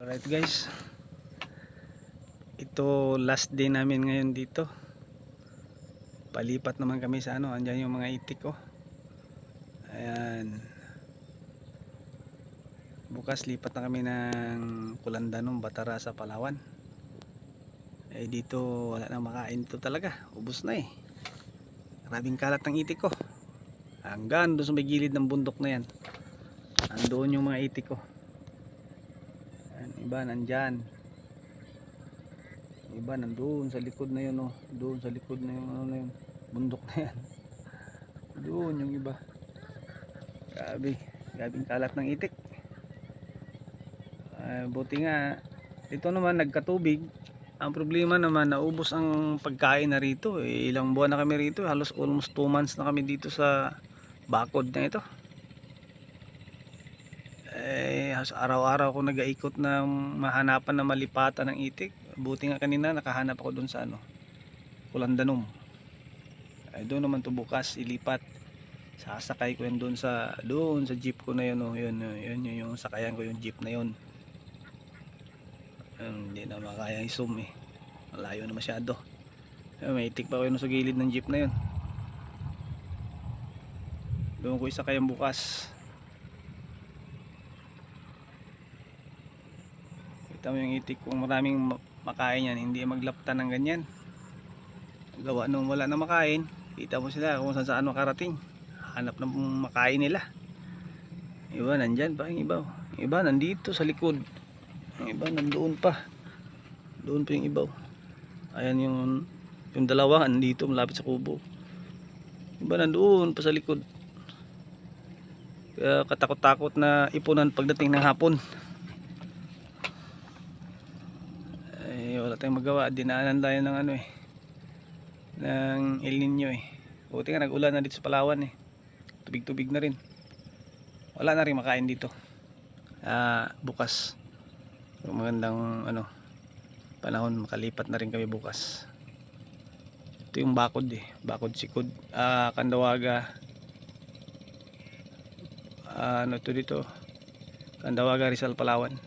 Alright guys, ito last day namin ngayon dito. Palipat naman kami sa andyan yung mga itik ko. Ayan. Bukas lipat na kami ng Kulandanong, Batara sa Palawan. Dito wala nang makain to talaga. Ubos na Maraming kalat ng itik ko. Hanggang doon sa may gilid ng bundok na yan. Andoon yung mga itik ko. Iba nandyan, iba nandoon sa likod na yun, doon sa likod na yung na yun, bundok na yan. Doon yung iba. Grabing kalat ng itik. Buti nga dito naman nagkatubig. Ang problema naman, naubos ang pagkain na rito. Ilang buwan na kami rito, halos almost 2 months na kami dito sa bakod na ito. Araw-araw ako nag-aikot na mahanapan na malipatan ng itik. Buti nga kanina nakahanap ako doon sa Kulandanong. Doon naman to bukas ilipat. Sasakay ko yan doon sa jeep ko na yun, yun yung sakayan ko, yung jeep na yun. Hindi na makaya i-zoom malayo na masyado. May itik pa ko yun sa gilid ng jeep na yun. Doon ko isakay yung bukas. Kita mo yung itik, kung maraming makain yan, hindi maglaptan ng ganyan. Gawa nung wala na makain, kita mo sila kung saan makarating, hanap ng makain nila. Iba nandyan pa, yung iba nandito sa likod, yung iba nandoon pa, doon pa yung iba. Ayan yung dalawa nandito malapit sa kubo, iba nandoon pa sa likod. Kaya katakot-takot na ipunan pagdating ng hapon. Wala tayong magawa, dinaanan tayo ng ng El Nino Buti nga nag-ulan na dito sa Palawan tubig-tubig na rin, wala na rin makain dito. Bukas yung magandang panahon, makalipat na rin kami bukas. Ito yung bakod bakod Sikod, Candawaga, ito dito Candawaga, Rizal, Palawan.